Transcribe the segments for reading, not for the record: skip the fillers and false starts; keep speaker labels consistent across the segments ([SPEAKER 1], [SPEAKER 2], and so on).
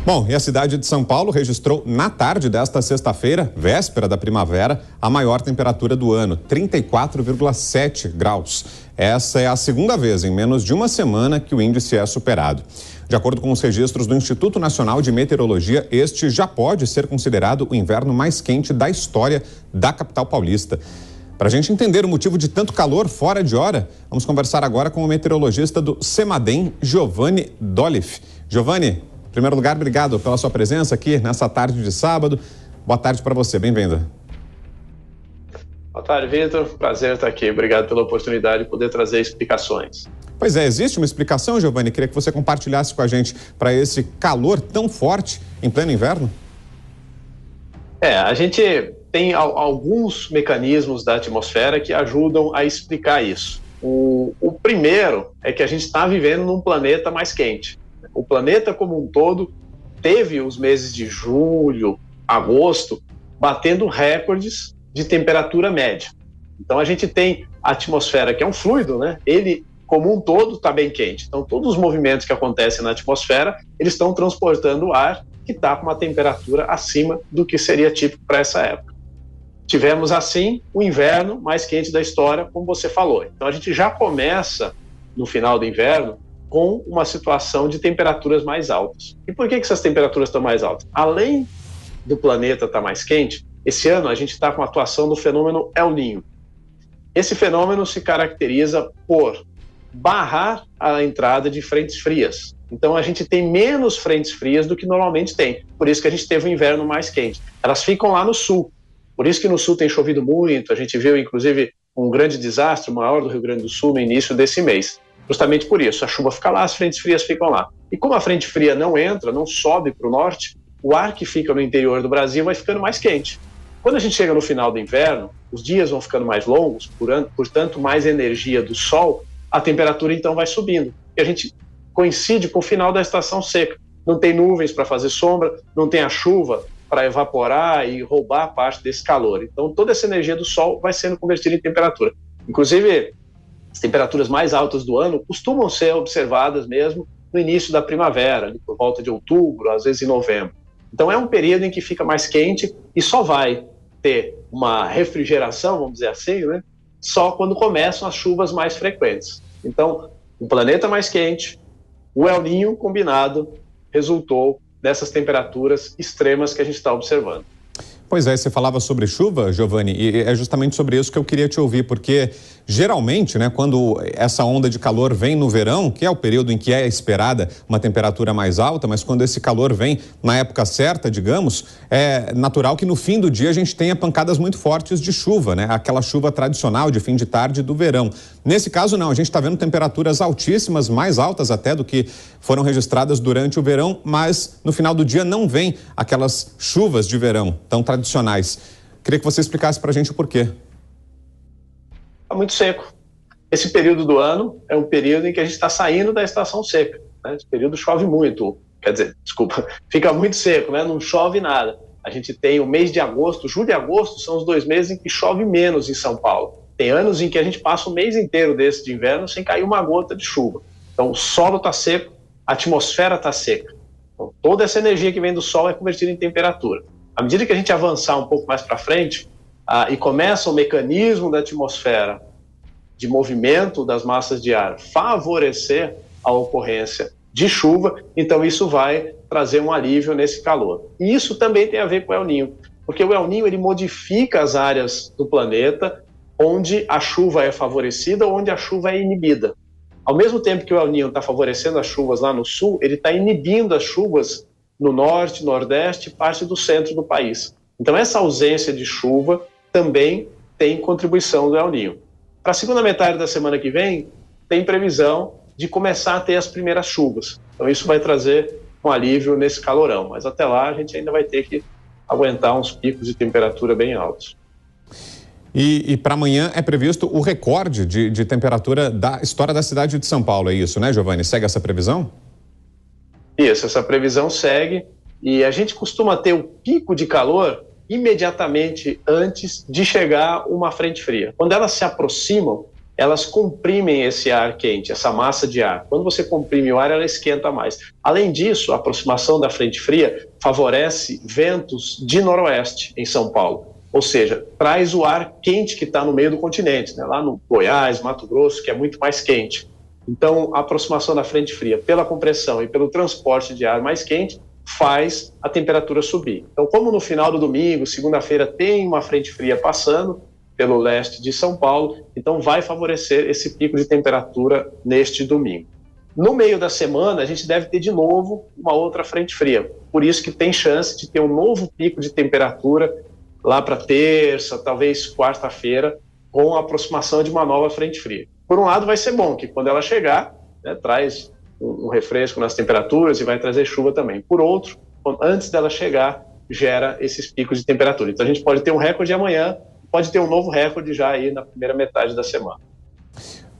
[SPEAKER 1] Bom, e a cidade de São Paulo registrou na tarde desta sexta-feira, véspera da primavera, a maior temperatura do ano, 34,7 graus. Essa é a segunda vez em menos de uma semana que o índice é superado. De acordo com os registros do Instituto Nacional de Meteorologia, este já pode ser considerado o inverno mais quente da história da capital paulista. Para a gente entender o motivo de tanto calor fora de hora, vamos conversar agora com o meteorologista do CEMADEM, Giovanni Dollif. Giovanni, em primeiro lugar, obrigado pela sua presença aqui nessa tarde de sábado. Boa tarde para você, bem-vindo.
[SPEAKER 2] Boa tarde, Vitor. Prazer estar aqui. Obrigado pela oportunidade de poder trazer explicações.
[SPEAKER 1] Pois é, existe uma explicação, Giovanni? Queria que você compartilhasse com a gente para esse calor tão forte em pleno inverno.
[SPEAKER 2] A gente tem alguns mecanismos da atmosfera que ajudam a explicar isso. O primeiro é que a gente está vivendo num planeta mais quente. O planeta como um todo teve os meses de julho, agosto, batendo recordes de temperatura média. Então a gente tem a atmosfera, que é um fluido, né? Ele, como um todo, está bem quente. Então todos os movimentos que acontecem na atmosfera, eles estão transportando o ar que está com uma temperatura acima do que seria típico para essa época. Tivemos, assim, o inverno mais quente da história, como você falou. Então a gente já começa, no final do inverno, com uma situação de temperaturas mais altas. E por que essas temperaturas estão mais altas? Além do planeta estar mais quente, esse ano a gente está com a atuação do fenômeno El Niño. Esse fenômeno se caracteriza por barrar a entrada de frentes frias. Então a gente tem menos frentes frias do que normalmente tem. Por isso que a gente teve um inverno mais quente. Elas ficam lá no sul. Por isso que no sul tem chovido muito. A gente viu, inclusive, um grande desastre, o maior do Rio Grande do Sul, no início desse mês. Justamente por isso, a chuva fica lá, as frentes frias ficam lá. E como a frente fria não entra, não sobe para o norte, o ar que fica no interior do Brasil vai ficando mais quente. Quando a gente chega no final do inverno, os dias vão ficando mais longos, portanto mais energia do sol, a temperatura então vai subindo. E a gente coincide com o final da estação seca. Não tem nuvens para fazer sombra, não tem a chuva para evaporar e roubar parte desse calor. Então toda essa energia do sol vai sendo convertida em temperatura. Inclusive, as temperaturas mais altas do ano costumam ser observadas mesmo no início da primavera, por volta de outubro, às vezes em novembro. Então é um período em que fica mais quente e só vai ter uma refrigeração, vamos dizer assim, né? Só quando começam as chuvas mais frequentes. Então, um planeta mais quente, o El Niño combinado, resultou dessas temperaturas extremas que a gente está observando.
[SPEAKER 1] Pois é, você falava sobre chuva, Giovanni, e é justamente sobre isso que eu queria te ouvir, porque geralmente, né, quando essa onda de calor vem no verão, que é o período em que é esperada uma temperatura mais alta, mas quando esse calor vem na época certa, digamos, é natural que no fim do dia a gente tenha pancadas muito fortes de chuva, né, aquela chuva tradicional de fim de tarde do verão. Nesse caso não, a gente está vendo temperaturas altíssimas, mais altas até do que foram registradas durante o verão, mas no final do dia não vem aquelas chuvas de verão tão tradicionais. Queria que você explicasse para a gente o porquê.
[SPEAKER 2] Está muito seco. Esse período do ano é um período em que a gente está saindo da estação seca, né? Esse período chove muito, fica muito seco, né? Não chove nada. A gente tem o mês de agosto, julho e agosto são os 2 meses em que chove menos em São Paulo. Tem anos em que a gente passa o mês inteiro desse de inverno sem cair uma gota de chuva. Então o solo está seco, a atmosfera está seca. Então, toda essa energia que vem do sol é convertida em temperatura. À medida que a gente avançar um pouco mais para frente, e começa o mecanismo da atmosfera de movimento das massas de ar favorecer a ocorrência de chuva, então isso vai trazer um alívio nesse calor. E isso também tem a ver com o El Niño, porque o El Niño ele modifica as áreas do planeta onde a chuva é favorecida ou onde a chuva é inibida. Ao mesmo tempo que o El Niño está favorecendo as chuvas lá no sul, ele está inibindo as chuvas no norte, nordeste e parte do centro do país. Então essa ausência de chuva também tem contribuição do El Niño. Para a segunda metade da semana que vem, tem previsão de começar a ter as primeiras chuvas. Então isso vai trazer um alívio nesse calorão, mas até lá a gente ainda vai ter que aguentar uns picos de temperatura bem altos.
[SPEAKER 1] E para amanhã é previsto o recorde de temperatura da história da cidade de São Paulo, é isso, né, Giovanni? Segue essa previsão?
[SPEAKER 2] Isso, essa previsão segue e a gente costuma ter o pico de calor imediatamente antes de chegar uma frente fria. Quando elas se aproximam, elas comprimem esse ar quente, essa massa de ar. Quando você comprime o ar, ela esquenta mais. Além disso, a aproximação da frente fria favorece ventos de noroeste em São Paulo. Ou seja, traz o ar quente que está no meio do continente, né? Lá no Goiás, Mato Grosso, que é muito mais quente. Então, a aproximação da frente fria pela compressão e pelo transporte de ar mais quente faz a temperatura subir. Então, como no final do domingo, segunda-feira, tem uma frente fria passando pelo leste de São Paulo, então vai favorecer esse pico de temperatura neste domingo. No meio da semana, a gente deve ter de novo uma outra frente fria. Por isso que tem chance de ter um novo pico de temperatura lá para terça, talvez quarta-feira, com a aproximação de uma nova frente fria. Por um lado, vai ser bom, que quando ela chegar, né, traz um refresco nas temperaturas e vai trazer chuva também. Por outro, antes dela chegar, gera esses picos de temperatura. Então a gente pode ter um recorde amanhã, pode ter um novo recorde já aí na primeira metade da semana.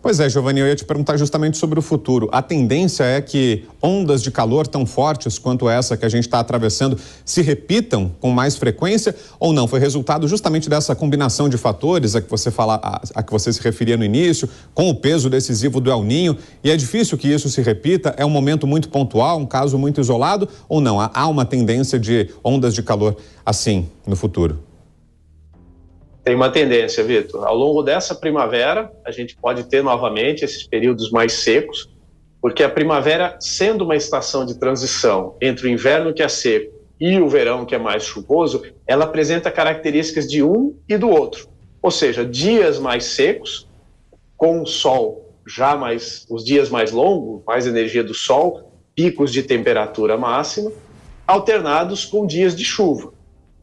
[SPEAKER 1] Pois é, Giovanni, eu ia te perguntar justamente sobre o futuro. A tendência é que ondas de calor tão fortes quanto essa que a gente está atravessando se repitam com mais frequência ou não? Foi resultado justamente dessa combinação de fatores a que você se referia no início, com o peso decisivo do El Niño, e é difícil que isso se repita? É um momento muito pontual, um caso muito isolado ou não? Há uma tendência de ondas de calor assim no futuro?
[SPEAKER 2] Tem uma tendência, Vitor. Ao longo dessa primavera, a gente pode ter novamente esses períodos mais secos, porque a primavera, sendo uma estação de transição entre o inverno, que é seco, e o verão, que é mais chuvoso, ela apresenta características de um e do outro. Ou seja, dias mais secos, com o sol já mais, os dias mais longos, mais energia do sol, picos de temperatura máxima, alternados com dias de chuva.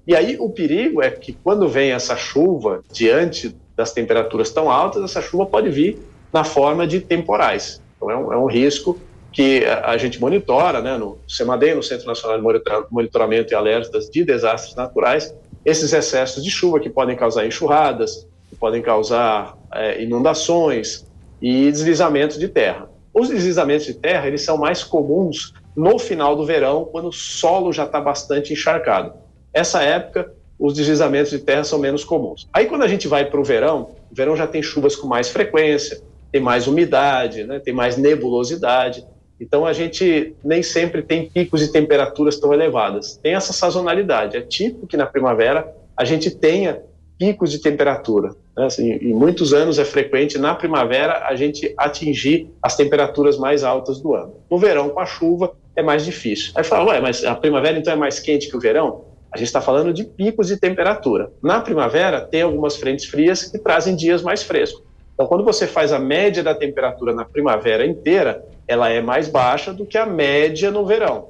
[SPEAKER 2] E aí o perigo é que quando vem essa chuva, diante das temperaturas tão altas, essa chuva pode vir na forma de temporais. Então é um risco que a gente monitora, né, no CEMADEM, no Centro Nacional de Monitoramento e Alertas de Desastres Naturais, esses excessos de chuva que podem causar enxurradas, que podem causar inundações e deslizamentos de terra. Os deslizamentos de terra, eles são mais comuns no final do verão, quando o solo já está bastante encharcado. Essa época, os deslizamentos de terra são menos comuns. Aí quando a gente vai para o verão já tem chuvas com mais frequência, tem mais umidade, né, tem mais nebulosidade, então a gente nem sempre tem picos de temperaturas tão elevadas. Tem essa sazonalidade, é típico que na primavera a gente tenha picos de temperatura, né? Assim, em muitos anos é frequente na primavera a gente atingir as temperaturas mais altas do ano. No verão, com a chuva, é mais difícil. Aí fala, ué, mas a primavera então é mais quente que o verão? A gente está falando de picos de temperatura. Na primavera, tem algumas frentes frias que trazem dias mais frescos. Então, quando você faz a média da temperatura na primavera inteira, ela é mais baixa do que a média no verão.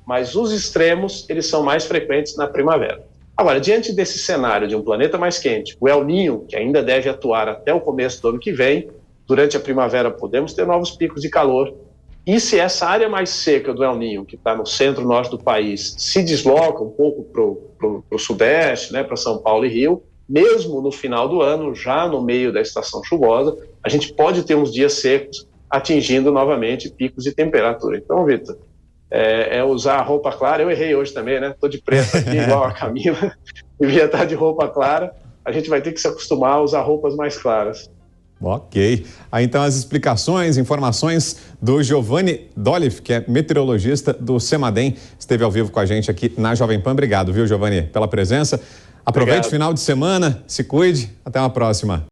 [SPEAKER 2] Mas os extremos, eles são mais frequentes na primavera. Agora, diante desse cenário de um planeta mais quente, o El Niño, que ainda deve atuar até o começo do ano que vem, durante a primavera podemos ter novos picos de calor. E se essa área mais seca do El Niño, que está no centro-norte do país, se desloca um pouco para o sudeste, né, para São Paulo e Rio, mesmo no final do ano, já no meio da estação chuvosa, a gente pode ter uns dias secos atingindo novamente picos de temperatura. Então, Vitor, é usar a roupa clara. Eu errei hoje também, né? Estou de preto aqui, igual a Camila, devia estar de roupa clara. A gente vai ter que se acostumar a usar roupas mais claras.
[SPEAKER 1] Ok. Aí então as explicações, informações do Giovanni Dollif, que é meteorologista do CEMADEM, esteve ao vivo com a gente aqui na Jovem Pan. Obrigado, viu, Giovanni, pela presença. Aproveite o final de semana, se cuide, até uma próxima.